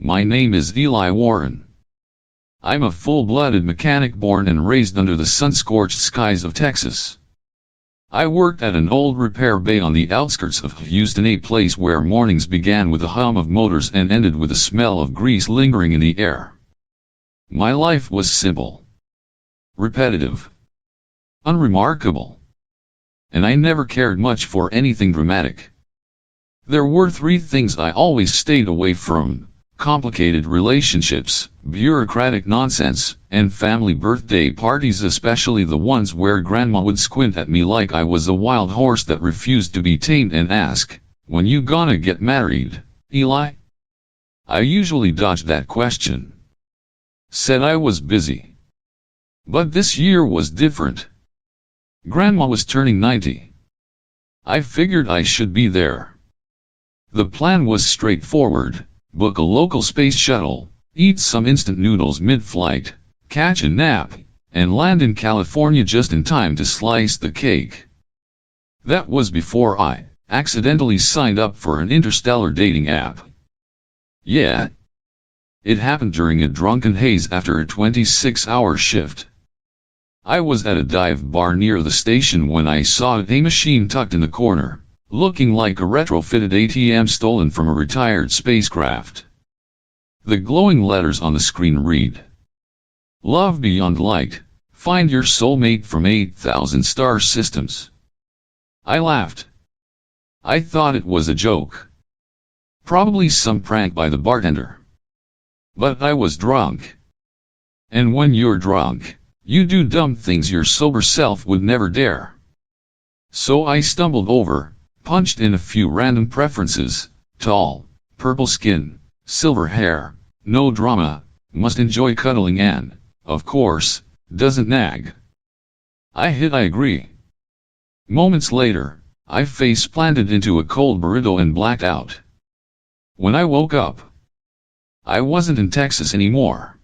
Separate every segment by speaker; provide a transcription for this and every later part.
Speaker 1: My name is Eli Warren. I'm a full-blooded mechanic born and raised under the sun-scorched skies of Texas. I worked at an old repair bay on the outskirts of Houston, a place where mornings began with the hum of motors and ended with the smell of grease lingering in the air. My life was simple, repetitive, unremarkable, and I never cared much for anything dramatic. There were three things I always stayed away from: complicated relationships, bureaucratic nonsense, and family birthday parties, especially the ones where grandma would squint at me like I was a wild horse that refused to be tamed and ask, "When you gonna get married, Eli?" I usually dodged that question. Said I was busy. But this year was different. Grandma was turning 90. I figured I should be there. The plan was straightforward: book a local space shuttle, eat some instant noodles mid-flight, catch a nap, and land in California just in time to slice the cake. That was before I accidentally signed up for an interstellar dating app. Yeah. It happened during a drunken haze after a 26-hour shift. I was at a dive bar near the station when I saw a machine tucked in the corner, looking like a retrofitted ATM stolen from a retired spacecraft. The glowing letters on the screen read, "Love Beyond Light, find your soulmate from 8,000 star systems." I laughed. I thought it was a joke. Probably some prank by the bartender. But I was drunk. And when you're drunk, you do dumb things your sober self would never dare. So I stumbled over, punched in a few random preferences: tall, purple skin, silver hair, no drama, must enjoy cuddling and, of course, doesn't nag. I hit I agree. Moments later, I face-planted into a cold burrito and blacked out. When I woke up, I wasn't in Texas anymore.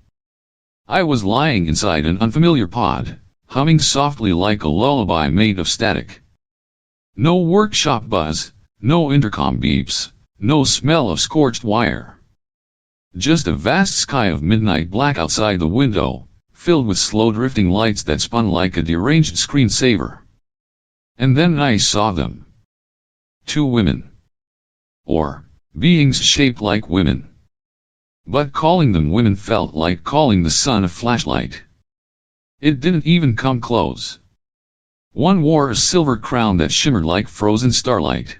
Speaker 1: I was lying inside an unfamiliar pod, humming softly like a lullaby made of static. No workshop buzz, no intercom beeps, no smell of scorched wire. Just a vast sky of midnight black outside the window, filled with slow drifting lights that spun like a deranged screensaver. And then I saw them. Two women. Or, beings shaped like women. But calling them women felt like calling the sun a flashlight. It didn't even come close. One wore a silver crown that shimmered like frozen starlight.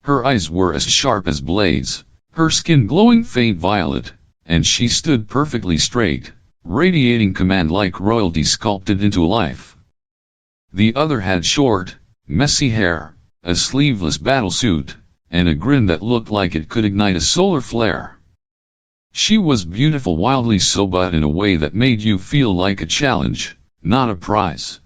Speaker 1: Her eyes were as sharp as blades, her skin glowing faint violet, and she stood perfectly straight, radiating command like royalty sculpted into life. The other had short, messy hair, a sleeveless battlesuit, and a grin that looked like it could ignite a solar flare. She was beautiful, wildly so, but in a way that made you feel like a challenge, not a prize.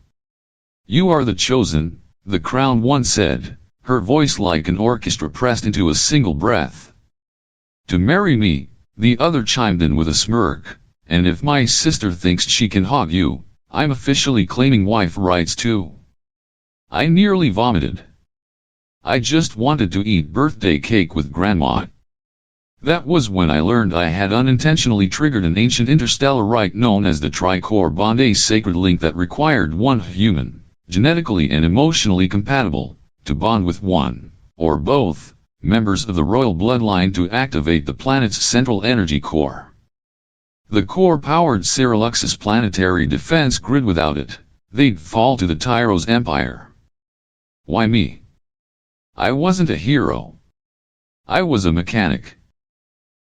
Speaker 1: "You are the chosen," the crown once said, her voice like an orchestra pressed into a single breath. "To marry me," the other chimed in with a smirk, "and if my sister thinks she can hog you, I'm officially claiming wife rights too." I nearly vomited. I just wanted to eat birthday cake with grandma. That was when I learned I had unintentionally triggered an ancient interstellar rite known as the Tricore Bond, a sacred link that required one human, genetically and emotionally compatible, to bond with one, or both, members of the royal bloodline to activate the planet's central energy core. The core powered Cyralux's planetary defense grid. Without it, they'd fall to the Tyros Empire. Why me? I wasn't a hero. I was a mechanic.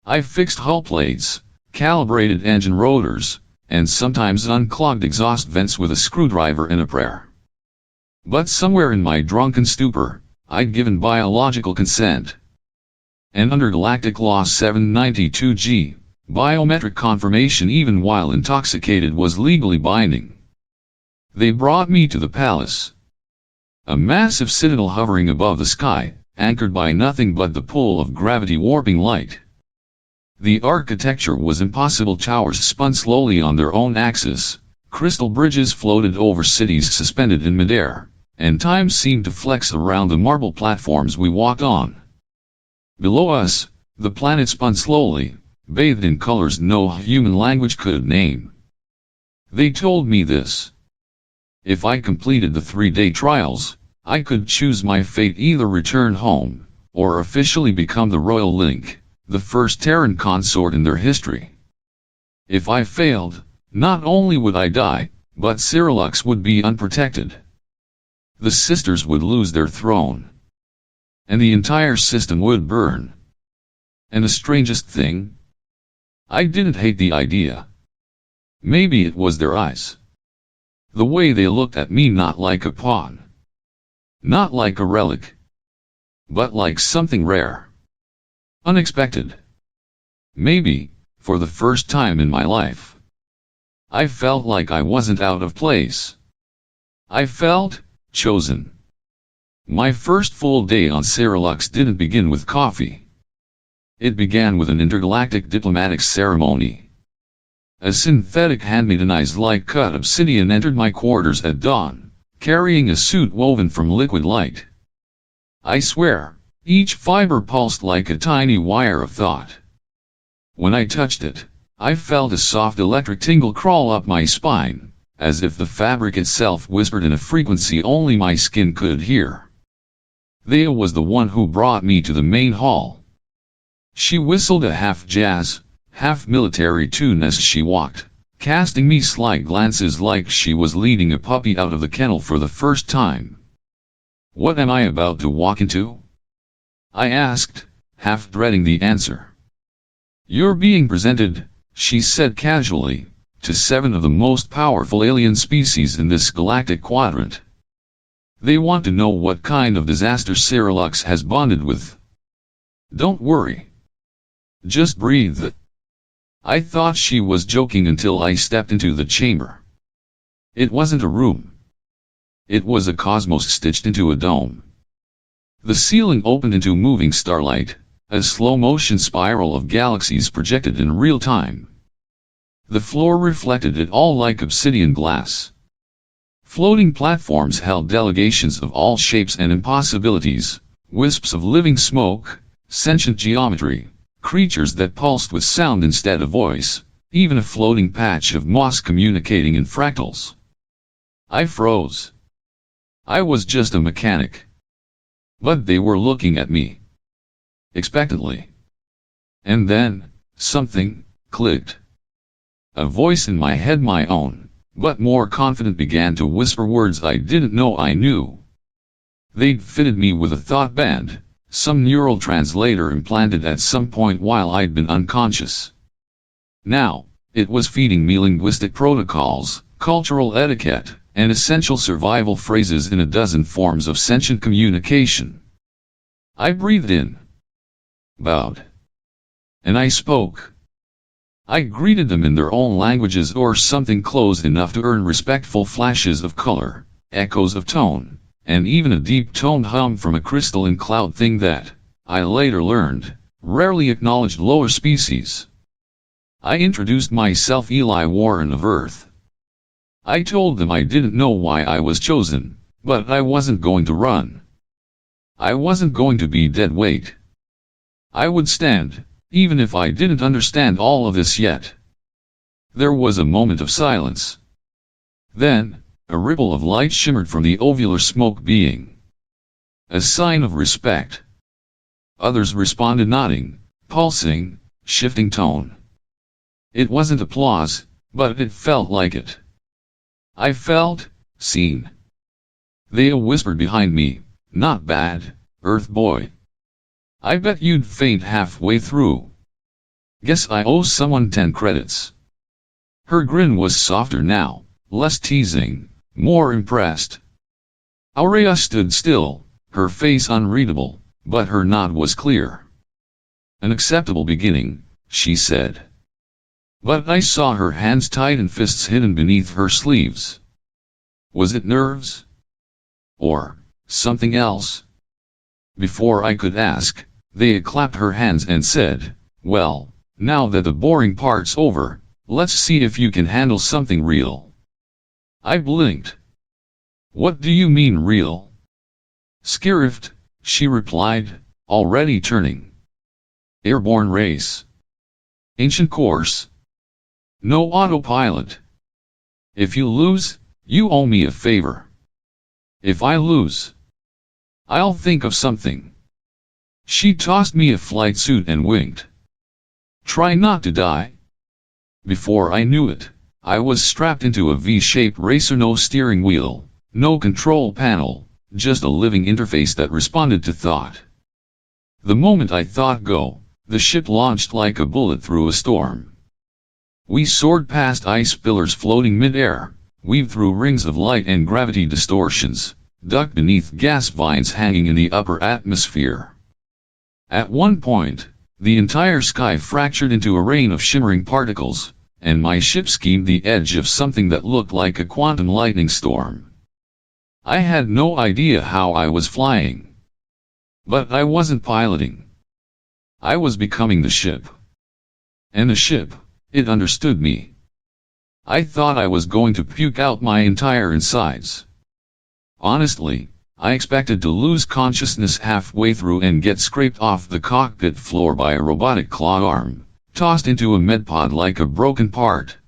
Speaker 1: I fixed hull plates, calibrated engine rotors, and sometimes unclogged exhaust vents with a screwdriver and a prayer. But somewhere in my drunken stupor, I'd given biological consent. And under Galactic Law 792G, biometric confirmation even while intoxicated was legally binding. They brought me to the palace. A massive citadel hovering above the sky, anchored by nothing but the pull of gravity warping light. The architecture was impossible. Towers spun slowly on their own axis, crystal bridges floated over cities suspended in midair, and time seemed to flex around the marble platforms we walked on. Below us, the planet spun slowly, bathed in colors no human language could name. They told me this. If I completed the 3-day trials, I could choose my fate: either return home, or officially become the Royal Link, the first Terran consort in their history. If I failed, not only would I die, but Cyralux would be unprotected. The sisters would lose their throne, and the entire system would burn. And the strangest thing? I didn't hate the idea. Maybe it was their eyes. The way they looked at me, not like a pawn, not like a relic, but like something rare, unexpected. Maybe, for the first time in my life, I felt like I wasn't out of place. I felt chosen. My first full day on Cyralux didn't begin with coffee. It began with an intergalactic diplomatic ceremony. A synthetic handmaidenized-like cut obsidian entered my quarters at dawn, carrying a suit woven from liquid light. I swear, each fiber pulsed like a tiny wire of thought. When I touched it, I felt a soft electric tingle crawl up my spine, as if the fabric itself whispered in a frequency only my skin could hear. Thea was the one who brought me to the main hall. She whistled a half-jazz, half-military tune as she walked, casting me slight glances like she was leading a puppy out of the kennel for the first time. "What am I about to walk into?" I asked, half dreading the answer. "You're being presented," she said casually, "to 7 of the most powerful alien species in this galactic quadrant. They want to know what kind of disaster Cyralux has bonded with. Don't worry. Just breathe." I thought she was joking until I stepped into the chamber. It wasn't a room. It was a cosmos stitched into a dome. The ceiling opened into moving starlight, a slow-motion spiral of galaxies projected in real time. The floor reflected it all like obsidian glass. Floating platforms held delegations of all shapes and impossibilities, wisps of living smoke, sentient geometry, creatures that pulsed with sound instead of voice, even a floating patch of moss communicating in fractals. I froze. I was just a mechanic. But they were looking at me expectantly. And then, something clicked. A voice in my head, my own, but more confident, began to whisper words I didn't know I knew. They'd fitted me with a thought band, some neural translator implanted at some point while I'd been unconscious. Now, it was feeding me linguistic protocols, cultural etiquette, and essential survival phrases in a dozen forms of sentient communication. I breathed in, bowed, and I spoke. I greeted them in their own languages, or something close enough to earn respectful flashes of color, echoes of tone, and even a deep-toned hum from a crystalline cloud thing that, I later learned, rarely acknowledged lower species. I introduced myself, Eli Warren of Earth. I told them I didn't know why I was chosen, but I wasn't going to run. I wasn't going to be dead weight. I would stand, even if I didn't understand all of this yet. There was a moment of silence. Then, a ripple of light shimmered from the ovular smoke being. A sign of respect. Others responded, nodding, pulsing, shifting tone. It wasn't applause, but it felt like it. I felt seen. Thea whispered behind me, "Not bad, Earth boy. I bet you'd faint halfway through. Guess I owe someone 10 credits." Her grin was softer now, less teasing, more impressed. Aurea stood still, her face unreadable, but her nod was clear. "An acceptable beginning," she said. But I saw her hands tighten, fists hidden beneath her sleeves. Was it nerves? Or something else? Before I could ask, Thea clapped her hands and said, "Well, now that the boring part's over, let's see if you can handle something real." I blinked. "What do you mean real?" "Skirift," she replied, already turning. "Airborne race. Ancient course. No autopilot. If you lose, you owe me a favor. If I lose, I'll think of something. She tossed me a flight suit and winked. Try not to die. Before I knew it, I was strapped into a V-shaped racer, no steering wheel, no control panel, just a living interface that responded to thought. The moment I thought go, the ship launched like a bullet through a storm. We soared past ice pillars floating mid-air, weaved through rings of light and gravity distortions, ducked beneath gas vines hanging in the upper atmosphere. At one point, the entire sky fractured into a rain of shimmering particles, and my ship schemed the edge of something that looked like a quantum lightning storm. I had no idea how I was flying. But I wasn't piloting. I was becoming the ship. And the ship, it understood me. I thought I was going to puke out my entire insides. Honestly, I expected to lose consciousness halfway through and get scraped off the cockpit floor by a robotic claw arm, tossed into a medpod like a broken part.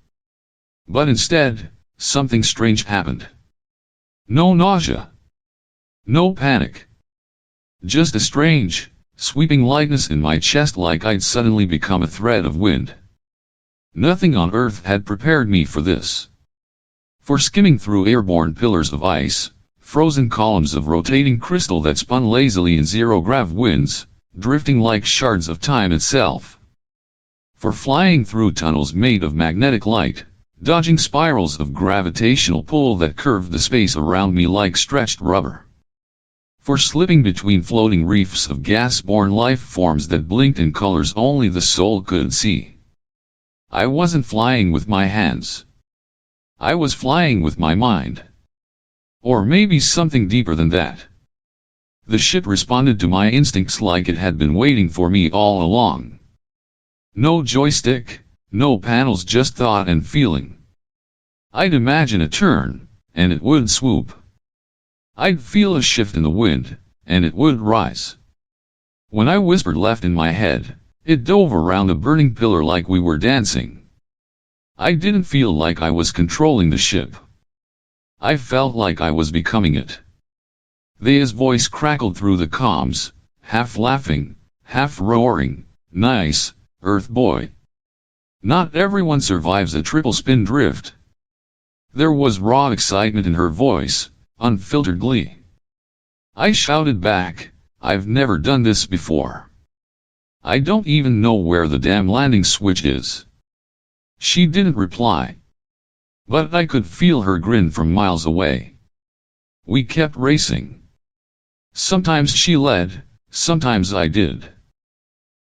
Speaker 1: But instead, something strange happened. No nausea. No panic. Just a strange, sweeping lightness in my chest, like I'd suddenly become a thread of wind. Nothing on Earth had prepared me for this. For skimming through airborne pillars of ice, frozen columns of rotating crystal that spun lazily in zero-grav winds, drifting like shards of time itself. For flying through tunnels made of magnetic light, dodging spirals of gravitational pull that curved the space around me like stretched rubber. For slipping between floating reefs of gas-borne life forms that blinked in colors only the soul could see. I wasn't flying with my hands. I was flying with my mind. Or maybe something deeper than that. The ship responded to my instincts like it had been waiting for me all along. No joystick, no panels, just thought and feeling. I'd imagine a turn, and it would swoop. I'd feel a shift in the wind, and it would rise. When I whispered left in my head, it dove around a burning pillar like we were dancing. I didn't feel like I was controlling the ship. I felt like I was becoming it. Thea's voice crackled through the comms, half laughing, half roaring, "Nice, Earth boy. Not everyone survives a triple spin drift." There was raw excitement in her voice, unfiltered glee. I shouted back, "I've never done this before. I don't even know where the damn landing switch is." She didn't reply. But I could feel her grin from miles away. We kept racing. Sometimes she led, sometimes I did.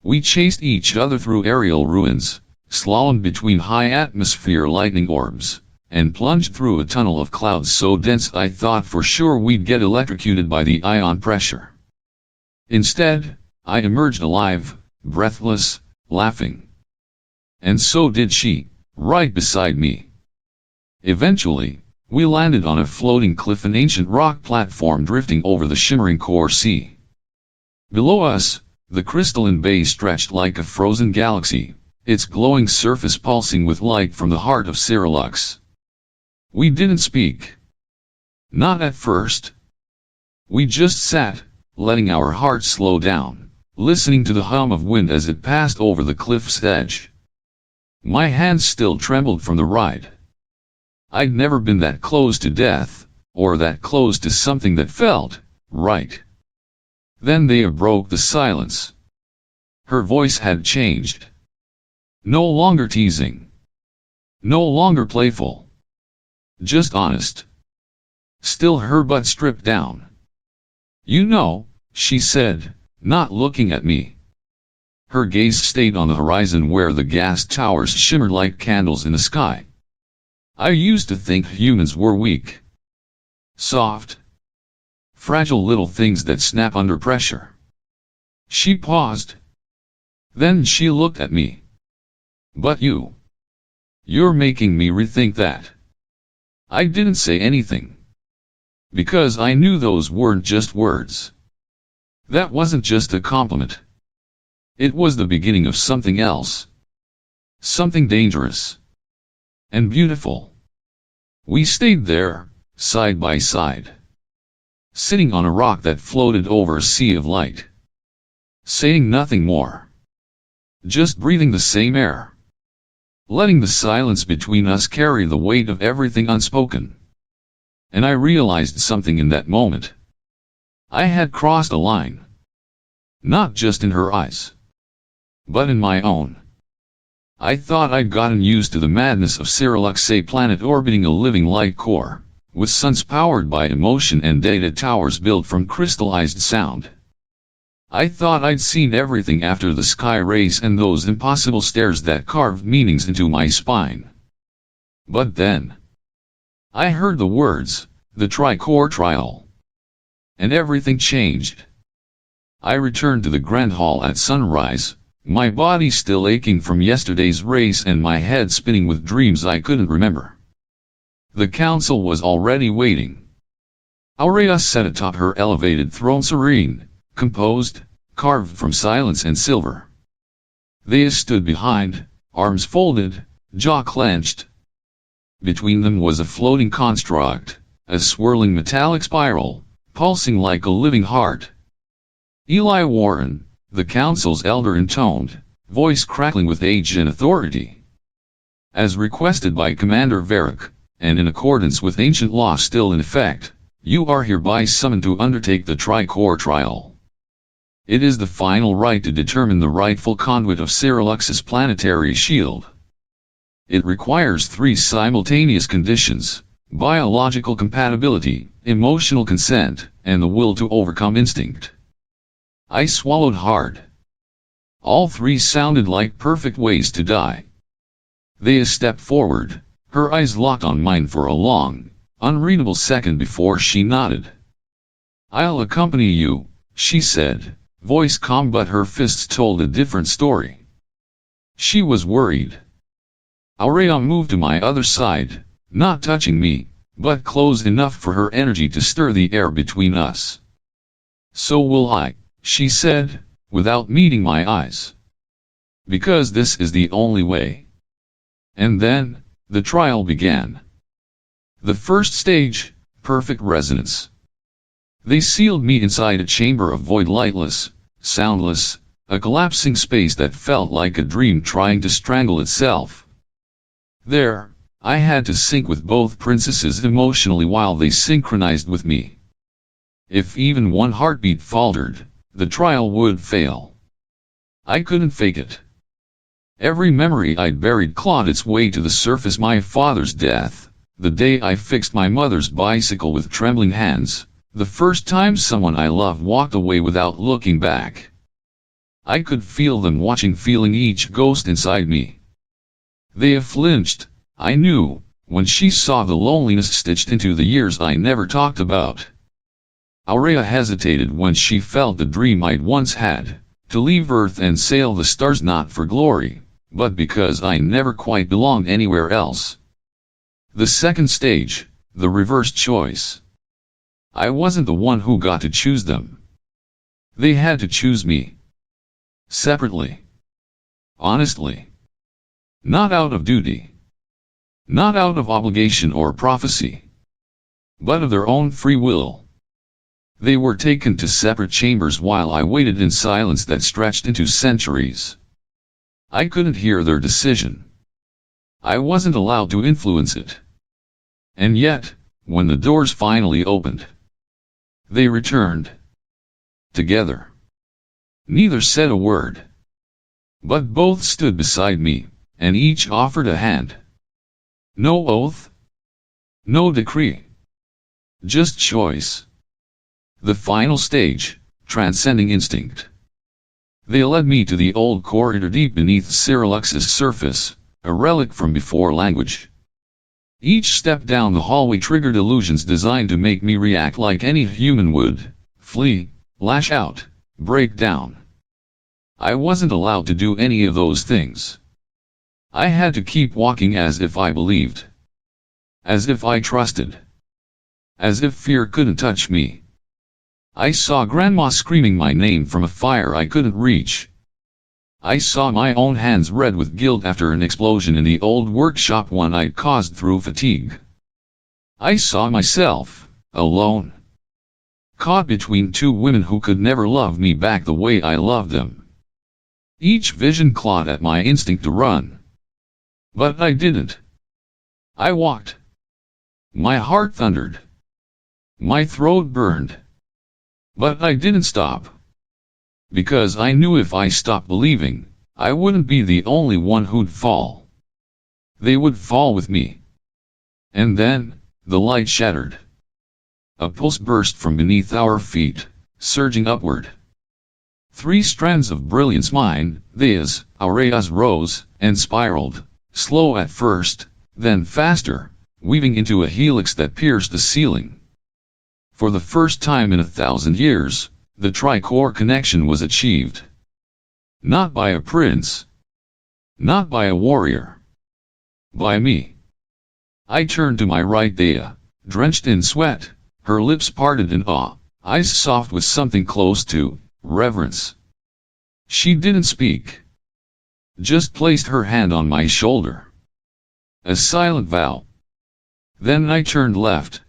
Speaker 1: We chased each other through aerial ruins, slalomed between high-atmosphere lightning orbs, and plunged through a tunnel of clouds so dense I thought for sure we'd get electrocuted by the ion pressure. Instead, I emerged alive, breathless, laughing. And so did she, right beside me. Eventually, we landed on a floating cliff, an ancient rock platform drifting over the shimmering core sea. Below us, the crystalline bay stretched like a frozen galaxy, its glowing surface pulsing with light from the heart of Cyralux. We didn't speak. Not at first. We just sat, letting our hearts slow down, listening to the hum of wind as it passed over the cliff's edge. My hands still trembled from the ride. I'd never been that close to death, or that close to something that felt right. Then Thea broke the silence. Her voice had changed. No longer teasing. No longer playful. Just honest. Still her butt stripped down. "You know," she said, not looking at me. Her gaze stayed on the horizon where the gas towers shimmered like candles in the sky. "I used to think humans were weak. Soft. Fragile little things that snap under pressure." She paused. Then she looked at me. "But you're making me rethink that." I didn't say anything. Because I knew those weren't just words. That wasn't just a compliment. It was the beginning of something else. something dangerous and beautiful. We stayed there, side by side, sitting on a rock that floated over a sea of light, saying nothing more, just breathing the same air, letting the silence between us carry the weight of everything unspoken. And I realized something in that moment. I had crossed a line, not just in her eyes, but in my own. I thought I'd gotten used to the madness of Cyralux, a planet orbiting a living light core, with suns powered by emotion and data towers built from crystallized sound. I thought I'd seen everything after the sky race and those impossible stares that carved meanings into my spine. But then, I heard the words, the Tri-Core Trial. And everything changed. I returned to the Grand Hall at sunrise, my body still aching from yesterday's race and my head spinning with dreams I couldn't remember. The council was already waiting. Aurea sat atop her elevated throne, serene, composed, carved from silence and silver. They stood behind, arms folded, jaw clenched. Between them was a floating construct, a swirling metallic spiral, pulsing like a living heart. Eli Warren, the council's elder, intoned, voice crackling with age and authority. As requested by Commander Varric, and in accordance with ancient law still in effect, you are hereby summoned to undertake the Tri-Core Trial. It is the final right to determine the rightful conduit of Cyralux's planetary shield. It requires 3 simultaneous conditions: biological compatibility, emotional consent, and the will to overcome instinct. I swallowed hard. All 3 sounded like perfect ways to die. Thea stepped forward, her eyes locked on mine for a long, unreadable second before she nodded. I'll accompany you, she said, voice calm but her fists told a different story. She was worried. Aurea moved to my other side, not touching me, but close enough for her energy to stir the air between us. So will I, she said, without meeting my eyes. Because this is the only way. And then, the trial began. The first stage, perfect resonance. They sealed me inside a chamber of void, lightless, soundless, a collapsing space that felt like a dream trying to strangle itself. There, I had to sync with both princesses emotionally while they synchronized with me. If even one heartbeat faltered, the trial would fail. I couldn't fake it. Every memory I'd buried clawed its way to the surface: my father's death, the day I fixed my mother's bicycle with trembling hands, the first time someone I loved walked away without looking back. I could feel them watching, feeling each ghost inside me. They flinched, I knew, when she saw the loneliness stitched into the years I never talked about. Aurea hesitated when she felt the dream I'd once had, to leave Earth and sail the stars, not for glory, but because I never quite belonged anywhere else. The second stage, the reverse choice. I wasn't the one who got to choose them. They had to choose me. Separately. Honestly. Not out of duty. Not out of obligation or prophecy. But of their own free will. They were taken to separate chambers while I waited in silence that stretched into centuries. I couldn't hear their decision. I wasn't allowed to influence it. And yet, when the doors finally opened, they returned. Together. Neither said a word. But both stood beside me, and each offered a hand. No oath. No decree. Just choice. The final stage, transcending instinct. They led me to the old corridor deep beneath Cyralux's surface, a relic from before language. Each step down the hallway triggered illusions designed to make me react like any human would: flee, lash out, break down. I wasn't allowed to do any of those things. I had to keep walking as if I believed. As if I trusted. As if fear couldn't touch me. I saw Grandma screaming my name from a fire I couldn't reach. I saw my own hands red with guilt after an explosion in the old workshop one I'd caused through fatigue. I saw myself, alone. Caught between two women who could never love me back the way I loved them. Each vision clawed at my instinct to run. But I didn't. I walked. My heart thundered. My throat burned. But I didn't stop. Because I knew if I stopped believing, I wouldn't be the only one who'd fall. They would fall with me. And then, the light shattered. A pulse burst from beneath our feet, surging upward. 3 strands of brilliance, mine, theirs, Aurea's, rose, and spiraled, slow at first, then faster, weaving into a helix that pierced the ceiling. For the first time in 1,000 years, the tri-core connection was achieved. Not by a prince. Not by a warrior. By me. I turned to my right, Dea, drenched in sweat, her lips parted in awe, eyes soft with something close to reverence. She didn't speak. Just placed her hand on my shoulder. A silent vow. Then I turned left.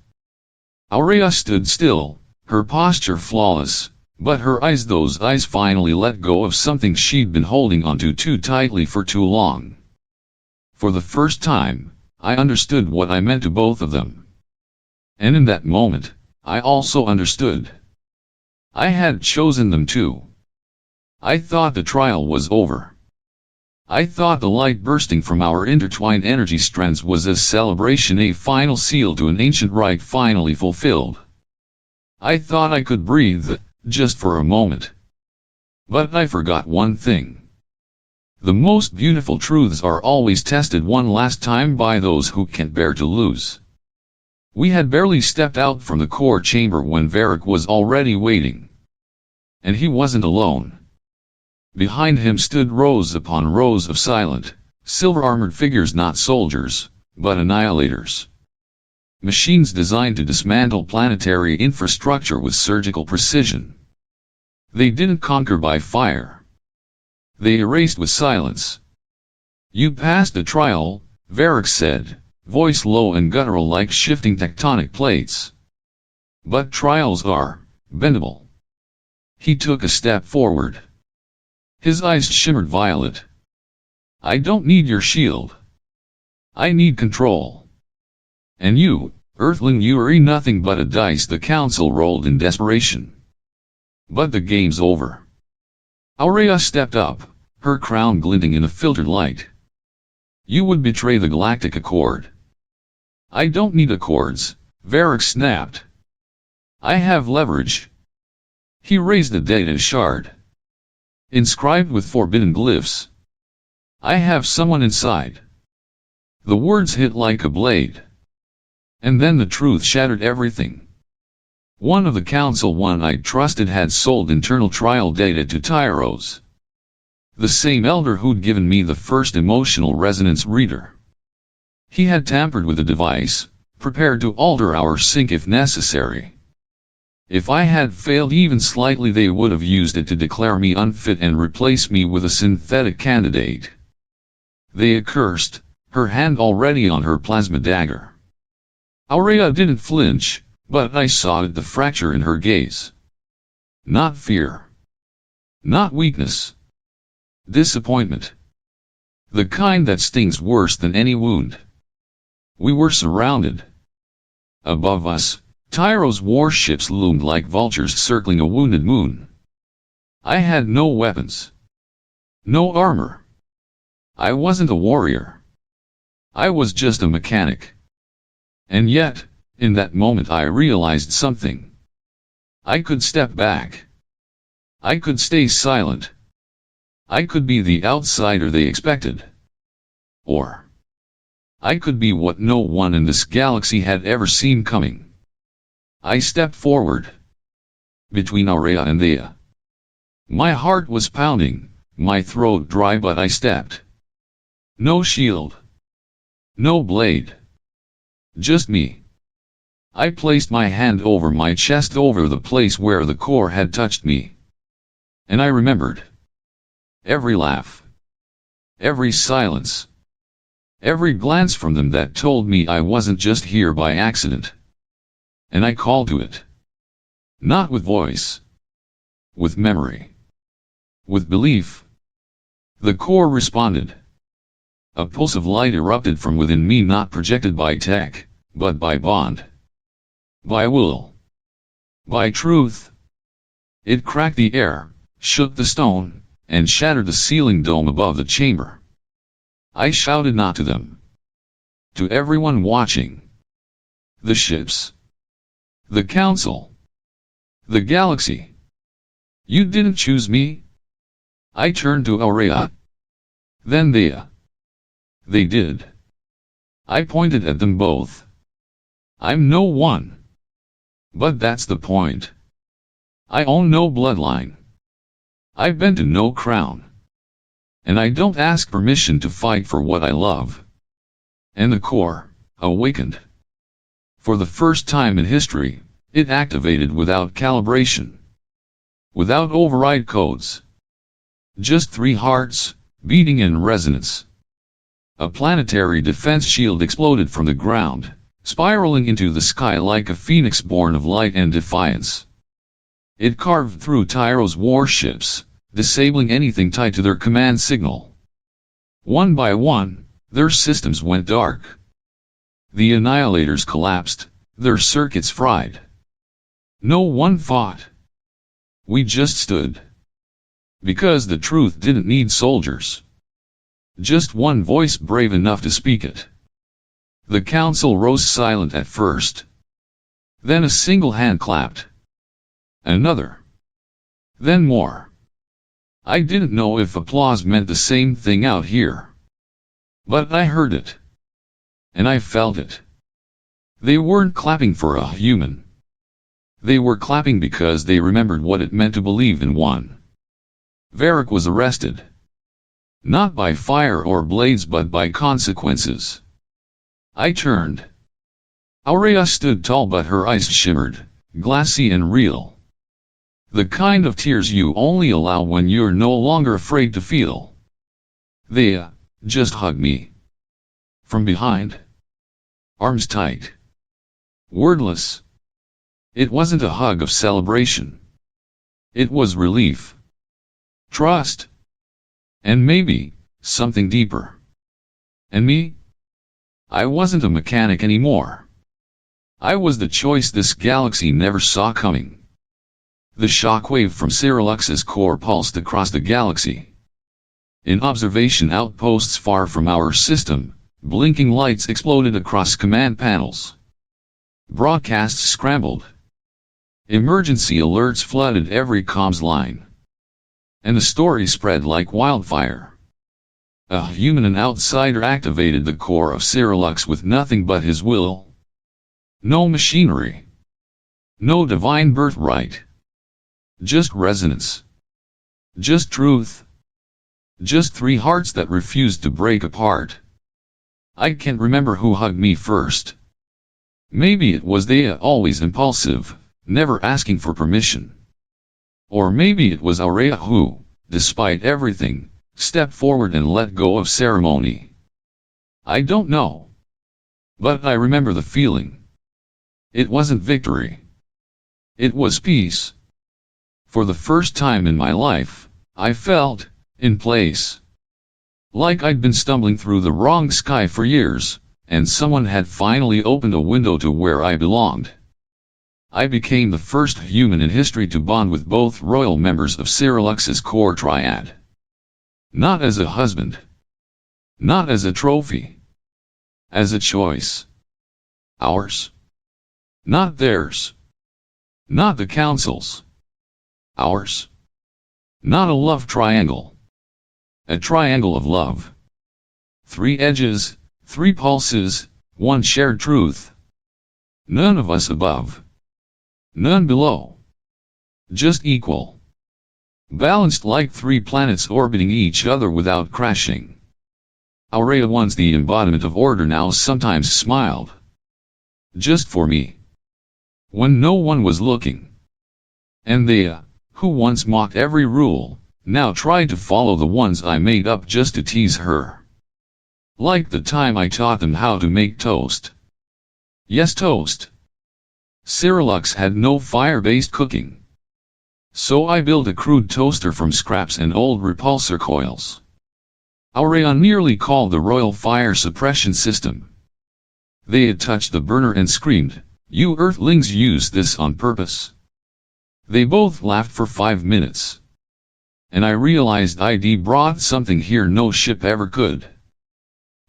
Speaker 1: Aurea stood still, her posture flawless, but her eyes, those eyes finally let go of something she'd been holding onto too tightly for too long. For the first time, I understood what I meant to both of them. And in that moment, I also understood. I had chosen them too. I thought the trial was over. I thought the light bursting from our intertwined energy strands was a celebration, a final seal to an ancient rite finally fulfilled. I thought I could breathe, just for a moment. But I forgot one thing. The most beautiful truths are always tested one last time by those who can't bear to lose. We had barely stepped out from the core chamber when Varric was already waiting. And he wasn't alone. Behind him stood rows upon rows of silent, silver-armored figures, not soldiers, but annihilators. Machines designed to dismantle planetary infrastructure with surgical precision. They didn't conquer by fire. They erased with silence. You passed the trial, Varric said, voice low and guttural like shifting tectonic plates. But trials are bendable. He took a step forward. His eyes shimmered violet. I don't need your shield. I need control. And you, Earthling, you are nothing but a dice the Council rolled in desperation. But the game's over. Aurea stepped up, her crown glinting in a filtered light. You would betray the Galactic Accord. I don't need accords, Varric snapped. I have leverage. He raised a data shard. Inscribed with forbidden glyphs. I have someone inside. The words hit like a blade. And then the truth shattered everything. One of the Council, one I trusted, had sold internal trial data to Tyros. The same elder who'd given me the first emotional resonance reader. He had tampered with the device, prepared to alter our sync if necessary. If I had failed even slightly, they would have used it to declare me unfit and replace me with a synthetic candidate. They accursed, her hand already on her plasma dagger. Aurea didn't flinch, but I saw the fracture in her gaze. Not fear. Not weakness. Disappointment. The kind that stings worse than any wound. We were surrounded. Above us, Tyros warships loomed like vultures circling a wounded moon. I had no weapons. No armor. I wasn't a warrior. I was just a mechanic. And yet, in that moment I realized something. I could step back. I could stay silent. I could be the outsider they expected. Or I could be what no one in this galaxy had ever seen coming. I stepped forward. Between Aurea and Thea. My heart was pounding, my throat dry, but I stepped. No shield. No blade. Just me. I placed my hand over my chest, over the place where the core had touched me. And I remembered. Every laugh. Every silence. Every glance from them that told me I wasn't just here by accident. And I called to it. Not with voice. With memory. With belief. The core responded. A pulse of light erupted from within me, not projected by tech, but by bond. By will. By truth. It cracked the air, shook the stone, and shattered the ceiling dome above the chamber. I shouted not to them. To everyone watching. The ships. The council. The galaxy. You didn't choose me. I turned to Aurea. Then they. They did. I pointed at them both. I'm no one. But that's the point. I own no bloodline. I bend to no crown. And I don't ask permission to fight for what I love. And the core, awakened. For the first time in history, it activated without calibration. Without override codes. Just 3 hearts, beating in resonance. A planetary defense shield exploded from the ground, spiraling into the sky like a phoenix born of light and defiance. It carved through Tyro's warships, disabling anything tied to their command signal. One by one, their systems went dark. The annihilators collapsed, their circuits fried. No one fought. We just stood. Because the truth didn't need soldiers. Just one voice brave enough to speak it. The council rose silent at first. Then a single hand clapped. Another. Then more. I didn't know if applause meant the same thing out here. But I heard it. And I felt it. They weren't clapping for a human. They were clapping because they remembered what it meant to believe in one. Varric was arrested. Not by fire or blades but by consequences. I turned. Aurea stood tall but her eyes shimmered, glassy and real. The kind of tears you only allow when you're no longer afraid to feel. They just hugged me. From behind. Arms tight. Wordless. It wasn't a hug of celebration. It was relief. Trust. And maybe, something deeper. And me? I wasn't a mechanic anymore. I was the choice this galaxy never saw coming. The shockwave from Cyralux's core pulsed across the galaxy. In observation outposts far from our system, blinking lights exploded across command panels. Broadcasts scrambled. Emergency alerts flooded every comms line. And the story spread like wildfire. A human and outsider activated the core of Cyralux with nothing but his will. No machinery. No divine birthright. Just resonance. Just truth. Just 3 hearts that refused to break apart. I can't remember who hugged me first. Maybe it was they, always impulsive, never asking for permission. Or maybe it was Aurea who, despite everything, stepped forward and let go of ceremony. I don't know. But I remember the feeling. It wasn't victory. It was peace. For the first time in my life, I felt, in place. Like I'd been stumbling through the wrong sky for years, and someone had finally opened a window to where I belonged. I became the first human in history to bond with both royal members of Cyralux's core triad. Not as a husband. Not as a trophy. As a choice. Ours. Not theirs. Not the council's. Ours. Not a love triangle. A triangle of love. 3 edges, 3 pulses, 1 shared truth. None of us above. None below. Just equal. Balanced like 3 planets orbiting each other without crashing. Aurea, once the embodiment of order, now sometimes smiled. Just for me. When no one was looking. And they, who once mocked every rule, now try to follow the ones I made up just to tease her. Like the time I taught them how to make toast. Yes, toast. Cyralux had no fire-based cooking. So I built a crude toaster from scraps and old repulsor coils. Aureon nearly called the royal fire suppression system. They had touched the burner and screamed, "You Earthlings used this on purpose." They both laughed for 5 minutes. And I realized I'd brought something here no ship ever could.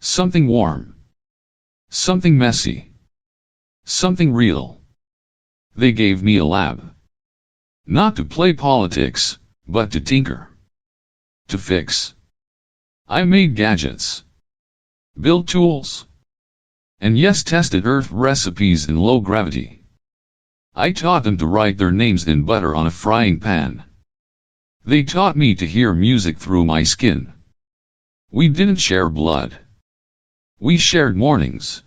Speaker 1: Something warm. Something messy. Something real. They gave me a lab. Not to play politics, but to tinker. To fix. I made gadgets. Built tools. And yes, tested Earth recipes in low gravity. I taught them to write their names in butter on a frying pan. They taught me to hear music through my skin. We didn't share blood. We shared mornings.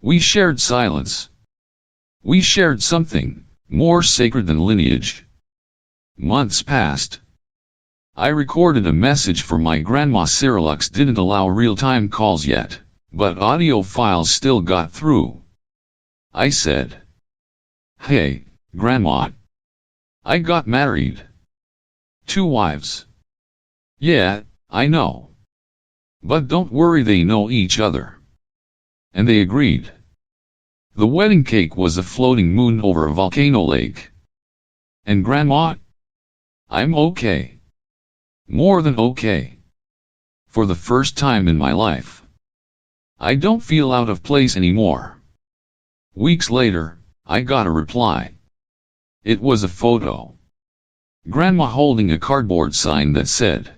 Speaker 1: We shared silence. We shared something more sacred than lineage. Months passed. I recorded a message for my grandma. Cyralux didn't allow real-time calls yet, but audio files still got through. I said, "Hey, Grandma. I got married. 2 wives." "Yeah, I know. But don't worry, they know each other." And they agreed. The wedding cake was a floating moon over a volcano lake. And Grandma? I'm okay. More than okay. For the first time in my life. I don't feel out of place anymore. Weeks later, I got a reply. It was a photo. Grandma holding a cardboard sign that said,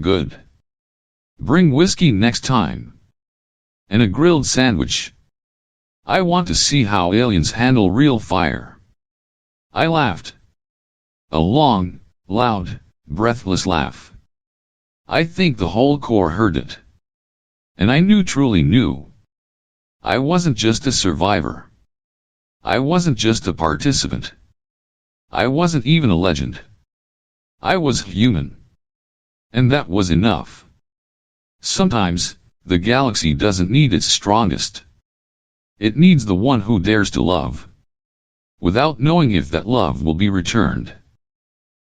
Speaker 1: "Good. Bring whiskey next time. And a grilled sandwich. I want to see how aliens handle real fire." I laughed. A long, loud, breathless laugh. I think the whole Corps heard it. And I knew, truly knew. I wasn't just a survivor. I wasn't just a participant. I wasn't even a legend. I was human. And that was enough. Sometimes, the galaxy doesn't need its strongest. It needs the one who dares to love. Without knowing if that love will be returned.